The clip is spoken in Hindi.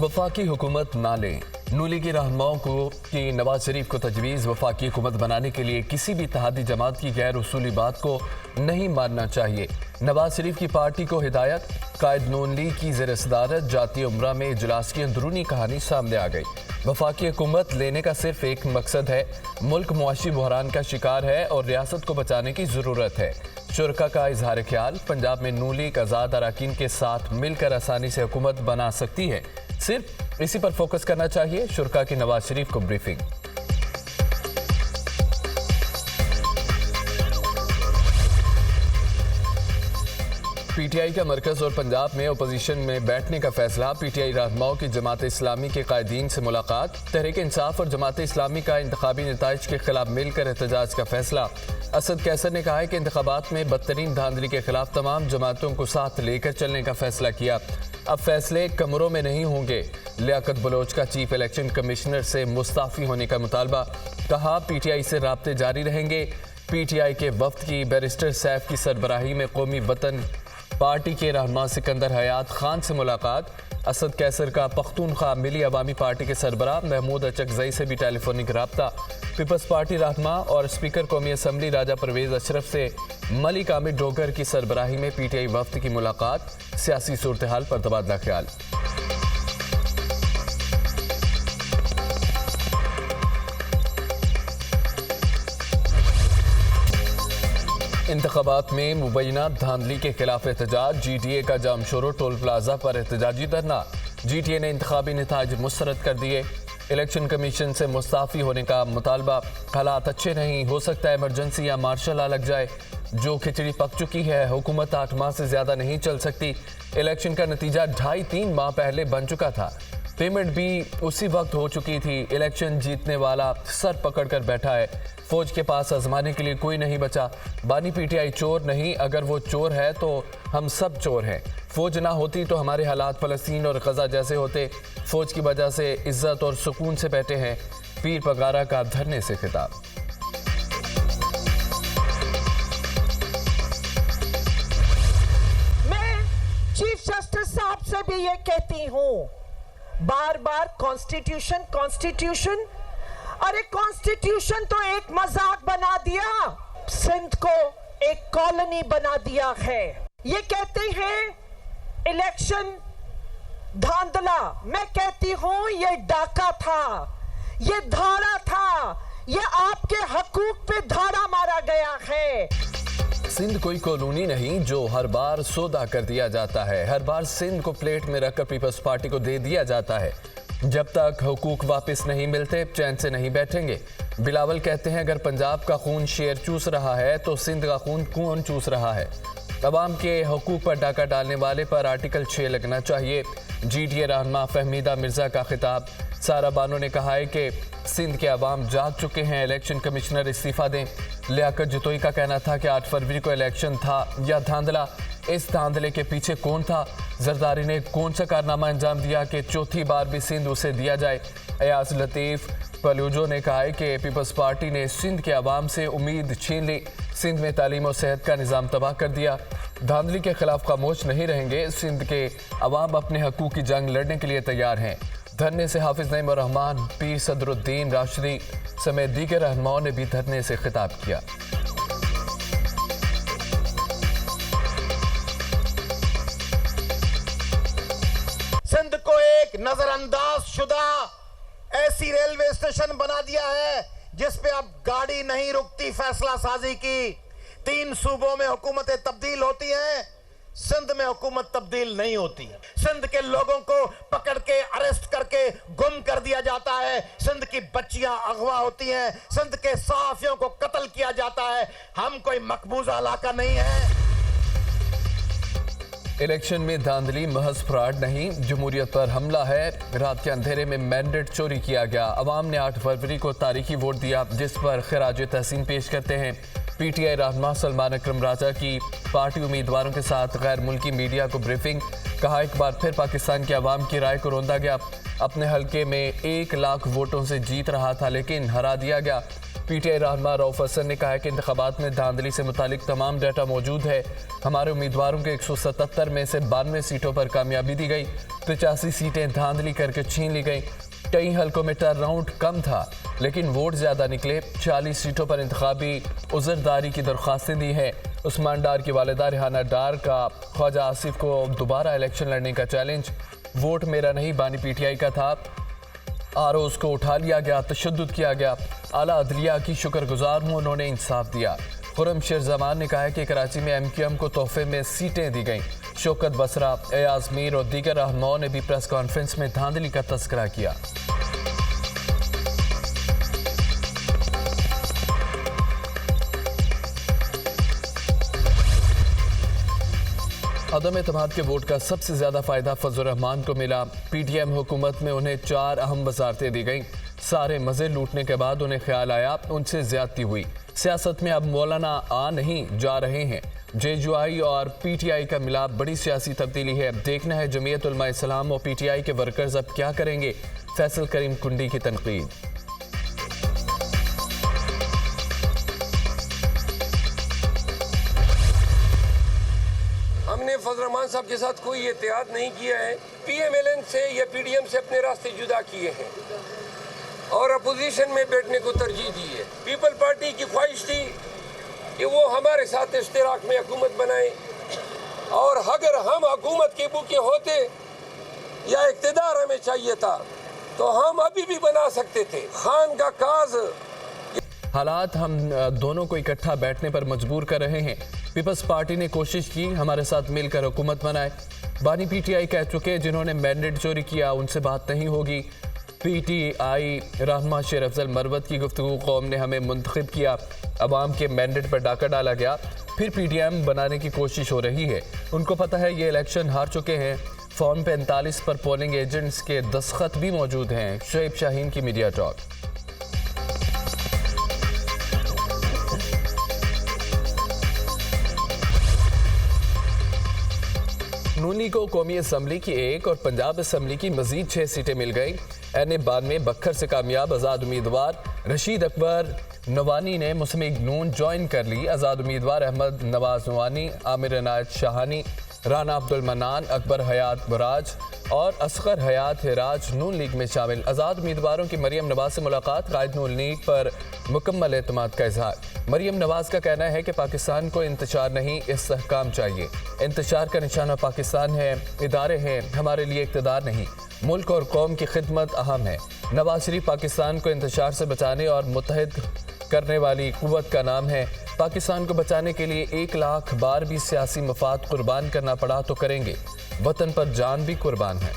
वफाकी हुकूमत ना लें। नूली की रहनुमाओं को कि नवाज शरीफ को तजवीज़ वफाकी हुकूमत बनाने के लिए किसी भी इत्तेहादी जमात की गैर उसूली बात को नहीं मानना चाहिए। नवाज शरीफ की पार्टी को हिदायत। कायद नून लीग की ज़ेर सदारत जाती उम्रा में इजलास की अंदरूनी कहानी सामने आ गई। वफाकी हुकूमत लेने का सिर्फ एक मकसद है, मुल्क मुआशी बहरान का शिकार है और रियासत को बचाने की ज़रूरत है। शुरका का इजहार ख्याल, पंजाब में नून लीग आज़ाद अरकान के साथ मिलकर आसानी से हुकूमत बना सकती है, सिर्फ इसी पर फोकस करना चाहिए। शुरका की नवाज शरीफ को ब्रीफिंग। पीटीआई का मरकज और पंजाब में अपोजिशन में बैठने का फैसला। पीटीआई रहनुमाओं की जमात इस्लामी के कायदीन से मुलाकात। तहरीक इंसाफ और जमात इस्लामी का इंतखाबी नताइज के खिलाफ मिलकर एहतजाज का फैसला। असद कैसर ने कहा है कि इंतखाबात में बदतरीन धांधली के खिलाफ तमाम जमातों को साथ लेकर चलने का फैसला किया। अब फैसले कमरों में नहीं होंगे। लियाकत बलोच का चीफ इलेक्शन कमिश्नर से मुस्ताफी होने का मुतालबा। कहा पीटीआई से राब्ते जारी रहेंगे। पीटीआई के वफ्द की बैरिस्टर सैफ की सरबराही में कौमी वतन पार्टी के रहनुमा सिकंदर हयात खान से मुलाकात। असद कैसर का पख्तूनख्वा मिली अवामी पार्टी के सरबराह महमूद अचकजई से भी टेलीफोनिक रब्ता। पीपल्स पार्टी रहनुमा और स्पीकर कौमी असम्बली राजा परवेज अशरफ से मलिक आमिर डोगर की सरबराही में पीटीआई वफ्द की मुलाकात। सियासी सूरत हाल पर तबादला ख्याल। इंतखाबात में मुबैना धांधली के खिलाफ एहतजाज। जीटीए का जामशोरो टोल प्लाजा पर एहतजाजी धरना। जीटीए ने इंतखाबी नताइज मुस्तरद कर दिए। इलेक्शन कमीशन से मुस्ताफी होने का मुतालबा। हालात अच्छे नहीं, हो सकता है इमरजेंसी या मार्शल लॉ लग जाए। जो खिचड़ी पक चुकी है, हुकूमत 8 माह से ज्यादा नहीं चल सकती। इलेक्शन का नतीजा 2.5-3 माह पहले बन चुका था। पेमेंट भी उसी वक्त हो चुकी थी। इलेक्शन जीतने वाला सर पकड़ कर बैठा है। फौज के पास आजमाने के लिए कोई नहीं बचा। बानी पीटीआई चोर नहीं, अगर वो चोर है तो हम सब चोर हैं। फौज ना होती तो हमारे हालात फलस्तीन और गजा जैसे होते। फौज की वजह से इज्जत और सुकून से बैठे हैं। पीर पगारा का धरने से खिताब। मैं चीफ जस्टिस साहब से भी ये कहती हूँ, बार बार कॉन्स्टिट्यूशन। अरे कॉन्स्टिट्यूशन तो एक मजाक बना दिया, सिंध को एक कॉलोनी बना दिया है। ये कहते हैं इलेक्शन धांधला, मैं कहती हूं ये डाका था, ये धारा था, ये आपके हकूक पे धारा मारा गया है। सिंध कोई कॉलोनी नहीं जो हर बार सौदा कर दिया जाता है। हर बार सिंध को प्लेट में रखकर पीपल्स पार्टी को दे दिया जाता है। जब तक हुकूक वापस नहीं मिलते चैन से नहीं बैठेंगे। बिलावल कहते हैं अगर पंजाब का खून शेर चूस रहा है तो सिंध का खून कौन चूस रहा है। अवाम के हुकूक पर डाका डालने वाले पर आर्टिकल 6 लगना चाहिए। जीटीए रहनुमा फहमीदा मिर्जा का खिताब। सारा बानो ने कहा है कि सिंध के अवाम जाग चुके हैं, इलेक्शन कमिश्नर इस्तीफा दें। लियाकत जतोई का कहना था कि 8 फरवरी को इलेक्शन था या धांधला। इस धांधले के पीछे कौन था? जरदारी ने कौन सा कारनामा अंजाम दिया कि चौथी बार भी सिंध उसे दिया जाए? अयाज लतीफ़ पलूजो ने कहा है कि पीपल्स पार्टी ने सिंध के अवाम से उम्मीद छीन ली। सिंध में तालीम और सेहत का निज़ाम तबाह कर दिया। धांधली के खिलाफ खामोश नहीं रहेंगे। सिंध के अवाम अपने हकूक़ की जंग लड़ने के लिए तैयार हैं। धरने से हाफिज नईम रहमान, पीर सदरुद्दीन राशिदी समेत दीगर रहनुमाओं ने भी धरने से खिताब किया। सिंध को एक नजरअंदाज शुदा ऐसी रेलवे स्टेशन बना दिया है जिस पे अब गाड़ी नहीं रुकती फैसला साजी की। 3 सूबों में हुकूमतें तब्दील होती हैं, सिंध में हुकूमत तब्दील नहीं होती। सिंध के लोगों को पकड़ के अरेस्ट करके गुम कर दिया जाता है। सिंध की बच्चियां अगवा होती हैं। सिंध के सहाफियों को कत्ल किया जाता है। हम कोई मकबूजा इलाका नहीं है। इलेक्शन में धांधली महज फ्रॉड नहीं, जमहूरियत पर हमला है। रात के अंधेरे में मैंडेट चोरी किया गया। अवाम ने 8 फरवरी को तारीखी वोट दिया जिस पर खिराज तहसीन पेश करते हैं। पीटीआई रहनुमा सलमान अकरम राजा की पार्टी उम्मीदवारों के साथ गैर मुल्की मीडिया को ब्रीफिंग। कहा एक बार फिर पाकिस्तान की आवाम की राय को रोंदा गया। अपने हलके में 1 लाख वोटों से जीत रहा था लेकिन हरा दिया गया। पीटीआई रहनुमा रऊफ हसन ने कहा है कि इंतखाबात में धांधली से मुतालिक तमाम डाटा मौजूद है। हमारे उम्मीदवारों के 177 में से 92 सीटों पर कामयाबी दी गई, 85 सीटें धांधली करके छीन ली गई। कई हलकों में टर्न आउट कम था लेकिन वोट ज्यादा निकले। 40 सीटों पर इंतखाबी उज़रदारी की दरख्वास्तें दी हैं। उस्मान डार की वालिदा रिहाना डार का ख्वाजा आसिफ को दोबारा इलेक्शन लड़ने का चैलेंज। वोट मेरा नहीं बानी पीटीआई का था, आरोज को उठा लिया गया, तशद्दुद किया गया। आला अदलिया की शुक्रगुजार हूँ, उन्होंने इंसाफ दिया। खुरम शेर जमान ने कहा है कि कराची में एमक्यूएम को तोहफे में सीटें दी गईं। शौकत बसरा, एयाज मीर और दीगर रहनुमाओं ने भी प्रेस कॉन्फ्रेंस में धांधली का तस्करा किया। अदम एतमाद के वोट का सबसे ज्यादा फायदा फजल रहमान को मिला। पीटीएम हुकूमत में उन्हें 4 अहम वजारतें दी गईं। सारे मजे लूटने के बाद उन्हें ख्याल आया उनसे ज्यादती हुई। सियासत में अब मौलाना आ नहीं जा रहे हैं। जेयूआई और पीटीआई का मिलाप बड़ी सियासी तब्दीली है। देखना है जमीयत उलमा इस्लाम और पीटीआई के वर्कर्स अब क्या करेंगे। फैसल करीम कुंडी की तनकीद। हमने फजल रहमान साहब के साथ कोई इत्तेहाद नहीं किया है। पीएमएलएन से या पीडीएम से अपने रास्ते जुदा किए हैं और अपोजिशन में बैठने को तरजीह दी है। पीपल पार्टी की ख्वाहिश थी कि वो हमारे साथ इश्तिराक में हुकूमत बनाए और अगर हम हुकूमत के बुके होते या इक़्तिदार हमें चाहिए था तो हम अभी भी बना सकते थे। खान का काज हालात हम दोनों को इकट्ठा बैठने पर मजबूर कर रहे हैं। पीपल्स पार्टी ने कोशिश की हमारे साथ मिलकर हुकूमत बनाए। बानी पीटीआई कह चुके जिन्होंने मैंडेट चोरी किया उनसे बात नहीं होगी। पीटीआई रहनुमा शेर अफजल मरवत की गुफ्तगू कौम ने हमें मुंतखब किया, अवाम के मैंडेट पर डाका डाला गया, फिर पीटीएम बनाने की कोशिश हो रही है। उनको पता है ये इलेक्शन हार चुके हैं। फॉर्म 45 पर पोलिंग एजेंट्स के दस्तखत भी मौजूद हैं। शुएब शाहीन की मीडिया टॉक। नून लीग को कौमी असम्बली की 1 और पंजाब असम्बली की मजीद 6 सीटें मिल गई। NA-92 में बखर से कामयाब आज़ाद उम्मीदवार रशीद अकबर नवानी ने मुस्लिम लीग नून ज्वाइन कर ली। आज़ाद उम्मीदवार अहमद नवाज नवानी, आमिर इनायत शाहानी, राना अब्दुल मन्नान, अकबर हयात बुराज और असगर हयात हिराज नून लीग में शामिल। आज़ाद उम्मीदवारों की मरियम नवाज से मुलाकात, कायद नून लीग पर मुकम्मल एतमाद का इजहार। मरियम नवाज का कहना है कि पाकिस्तान को इंतशार नहीं इस्तेहकाम चाहिए। इंतशार का निशाना पाकिस्तान है, इदारे हैं, हमारे लिए इक़्तिदार नहीं। मुल्क और कौम की खिदमत अहम है। नवाज शरीफ पाकिस्तान को इंतशार से बचाने और मुत्तहिद करने वाली कुव्वत का नाम है। पाकिस्तान को बचाने के लिए 1 लाख बार भी सियासी मफाद कुर्बान करना पड़ा तो करेंगे। वतन पर जान भी कुर्बान है।